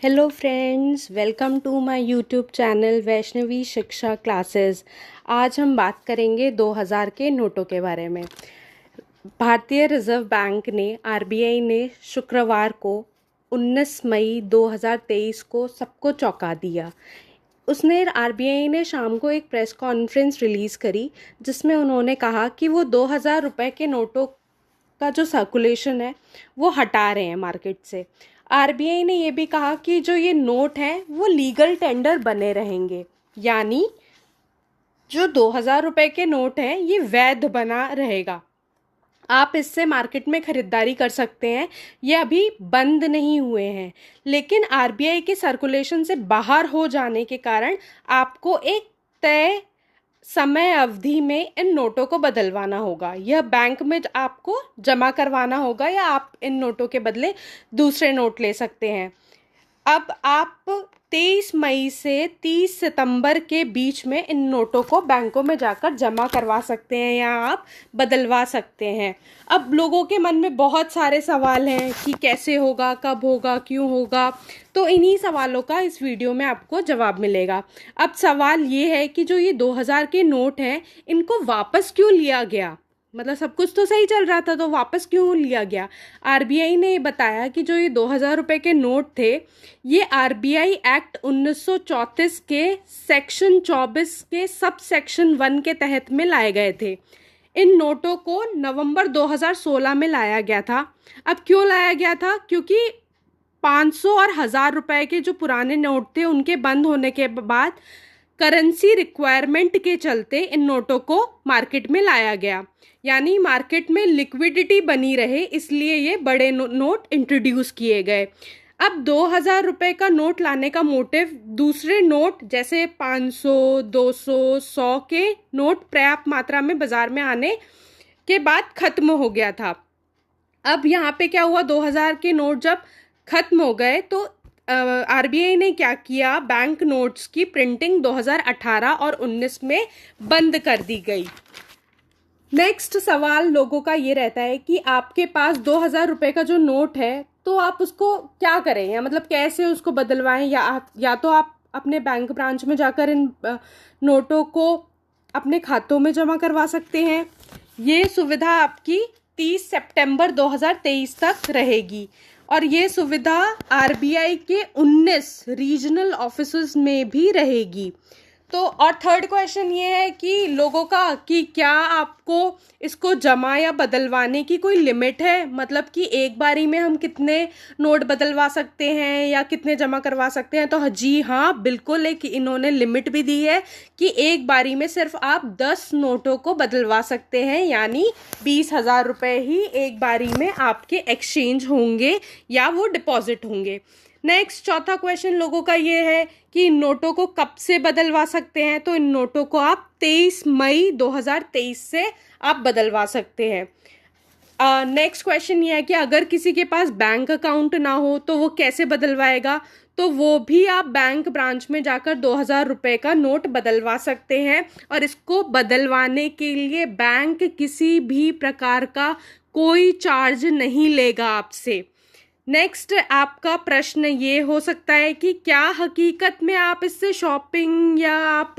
Hello friends, welcome to my YouTube channel Vaishnavi Shiksha classes. आज हम बात करेंगे 2000 के नोटों के बारे में। भारतीय रिजर्व बैंक ने आरबीआई ने शुक्रवार को 19 मई 2023 को सबको चौंका दिया। उसने आरबीआई ने शाम को एक प्रेस कॉन्फ्रेंस रिलीज़ करी जिसमें उन्होंने कहा कि वो 2000 रुपये के नोटों का जो सर्कुलेशन है वो हटा रहे हैं मार्केट से। आरबीआई ने ये भी कहा कि जो ये नोट हैं वो लीगल टेंडर बने रहेंगे, यानी जो 2000 रुपये के नोट हैं ये वैध बना रहेगा। आप इससे मार्केट में ख़रीदारी कर सकते हैं, ये अभी बंद नहीं हुए हैं। लेकिन आरबीआई के सर्कुलेशन से बाहर हो जाने के कारण आपको एक तय समय अवधि में इन नोटों को बदलवाना होगा। यह बैंक में आपको जमा करवाना होगा या आप इन नोटों के बदले दूसरे नोट ले सकते हैं। अब आप 23 मई से 30 सितंबर के बीच में इन नोटों को बैंकों में जाकर जमा करवा सकते हैं या आप बदलवा सकते हैं। अब लोगों के मन में बहुत सारे सवाल हैं कि कैसे होगा, कब होगा, क्यों होगा, तो इन्हीं सवालों का इस वीडियो में आपको जवाब मिलेगा। अब सवाल ये है कि जो ये 2000 के नोट हैं इनको वापस क्यों लिया गया? मतलब सब कुछ तो सही चल रहा था, तो वापस क्यों लिया गया? आरबीआई ने बताया कि जो ये 2000 रुपये के नोट थे ये आरबीआई एक्ट 1934 के सेक्शन 24 के सब सेक्शन 1 के तहत में लाए गए थे। इन नोटों को नवंबर 2016 में लाया गया था। अब क्यों लाया गया था? क्योंकि 500 और 1000 रुपए के जो पुराने नोट थे उनके बंद होने के बाद करेंसी रिक्वायरमेंट के चलते इन नोटों को मार्केट में लाया गया, यानी मार्केट में लिक्विडिटी बनी रहे, इसलिए ये बड़े नोट इंट्रोड्यूस किए गए। अब 2000 रुपये का नोट लाने का मोटिव दूसरे नोट जैसे 500, 200, 100 के नोट पर्याप्त मात्रा में बाजार में आने के बाद खत्म हो गया था। अब यहाँ पे क्या हुआ, 2000 के नोट जब खत्म हो गए तो आरबीआई ने क्या किया, बैंक नोट्स की प्रिंटिंग 2018 और 19 में बंद कर दी गई। नेक्स्ट सवाल लोगों का ये रहता है कि आपके पास 2000 रुपये का जो नोट है तो आप उसको क्या करें, या मतलब कैसे उसको बदलवाएं, या तो आप अपने बैंक ब्रांच में जाकर इन नोटों को अपने खातों में जमा करवा सकते हैं। ये सुविधा आपकी 30 सितंबर 2023 तक रहेगी और ये सुविधा आरबीआई के 19 रीजनल ऑफिसेज में भी रहेगी। तो और थर्ड क्वेश्चन ये है कि लोगों का कि क्या आपको इसको जमा या बदलवाने की कोई लिमिट है, मतलब कि एक बारी में हम कितने नोट बदलवा सकते हैं या कितने जमा करवा सकते हैं? तो जी हाँ, बिल्कुल एक इन्होंने लिमिट भी दी है कि एक बारी में सिर्फ आप 10 नोटों को बदलवा सकते हैं, यानी 20,000 रुपये ही एक बारी में आपके एक्सचेंज होंगे या वो डिपॉजिट होंगे। नेक्स्ट चौथा क्वेश्चन लोगों का ये है कि इन नोटों को कब से बदलवा सकते हैं? तो इन नोटों को आप 23 मई 2023 से आप बदलवा सकते हैं। नेक्स्ट क्वेश्चन ये है कि अगर किसी के पास बैंक अकाउंट ना हो तो वो कैसे बदलवाएगा? तो वो भी आप बैंक ब्रांच में जाकर 2000 रुपये का नोट बदलवा सकते हैं और इसको बदलवाने के लिए बैंक किसी भी प्रकार का कोई चार्ज नहीं लेगा आपसे। नेक्स्ट आपका प्रश्न ये हो सकता है कि क्या हकीकत में आप इससे शॉपिंग या आप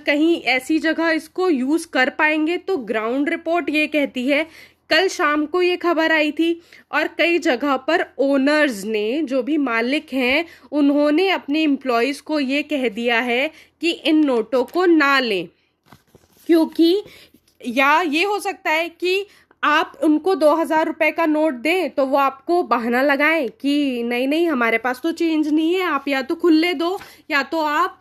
कहीं ऐसी जगह इसको यूज़ कर पाएंगे? तो ग्राउंड रिपोर्ट ये कहती है, कल शाम को ये खबर आई थी और कई जगह पर ओनर्स ने, जो भी मालिक हैं, उन्होंने अपने एम्प्लॉयज़ को ये कह दिया है कि इन नोटों को ना लें, क्योंकि या ये हो सकता है कि आप उनको 2000 रुपये का नोट दें तो वो आपको बहाना लगाएं कि नहीं नहीं हमारे पास तो चेंज नहीं है, आप या तो खुले दो या तो आप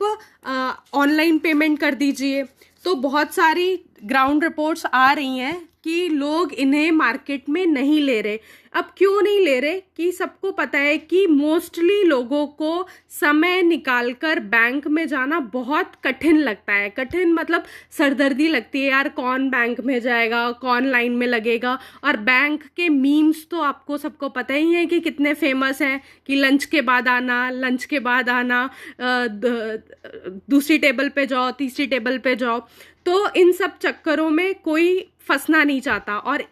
ऑनलाइन पेमेंट कर दीजिए। तो बहुत सारी ग्राउंड रिपोर्ट्स आ रही हैं कि लोग इन्हें मार्केट में नहीं ले रहे। अब क्यों नहीं ले रहे? कि सबको पता है कि मोस्टली लोगों को समय निकालकर बैंक में जाना बहुत कठिन लगता है। कठिन मतलब सरदर्दी लगती है, यार कौन बैंक में जाएगा, कौन लाइन में लगेगा। और बैंक के मीम्स तो आपको सबको पता ही है कि कितने फेमस हैं कि लंच के बाद आना, लंच के बाद आना, दूसरी टेबल पे जाओ, तीसरी टेबल पे जाओ। तो इन सब चक्करों में कोई फंसना नहीं चाहता और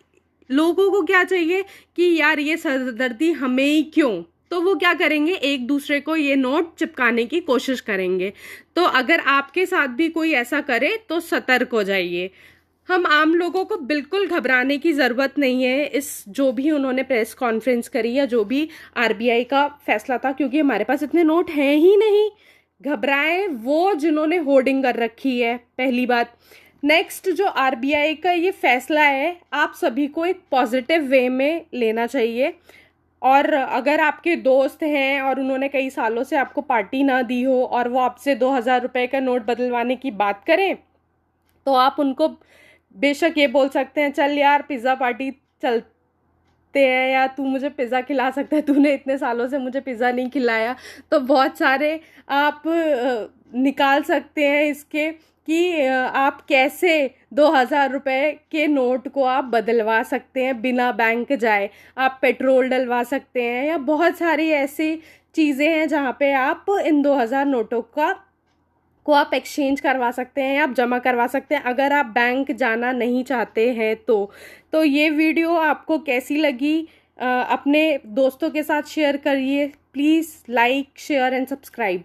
लोगों को क्या चाहिए कि यार ये सरदर्दी हमें ही क्यों, तो वो क्या करेंगे, एक दूसरे को ये नोट चिपकाने की कोशिश करेंगे। तो अगर आपके साथ भी कोई ऐसा करे तो सतर्क हो जाइए। हम आम लोगों को बिल्कुल घबराने की ज़रूरत नहीं है इस जो भी उन्होंने प्रेस कॉन्फ्रेंस करी या जो भी आरबीआई का फैसला था, क्योंकि हमारे पास इतने नोट हैं ही नहीं। घबराएं वो जिन्होंने होर्डिंग कर रखी है, पहली बात। नेक्स्ट, जो आरबीआई का ये फैसला है, आप सभी को एक पॉजिटिव वे में लेना चाहिए। और अगर आपके दोस्त हैं और उन्होंने कई सालों से आपको पार्टी ना दी हो और वो आपसे 2,000 रुपये का नोट बदलवाने की बात करें, तो आप उनको बेशक ये बोल सकते हैं, चल यार पिज़्ज़ा पार्टी चलते हैं, या तू मुझे पिज़्ज़ा खिला सकता है, तूने इतने सालों से मुझे पिज़्ज़ा नहीं खिलाया। तो बहुत सारे आप निकाल सकते हैं इसके कि आप कैसे 2,000 रुपये के नोट को आप बदलवा सकते हैं बिना बैंक जाए। आप पेट्रोल डलवा सकते हैं, या बहुत सारी ऐसी चीज़ें हैं जहाँ पे आप इन 2,000 नोटों को आप एक्सचेंज करवा सकते हैं, आप जमा करवा सकते हैं, अगर आप बैंक जाना नहीं चाहते हैं तो ये वीडियो आपको कैसी लगी अपने दोस्तों के साथ शेयर करिए। Please like, share and subscribe.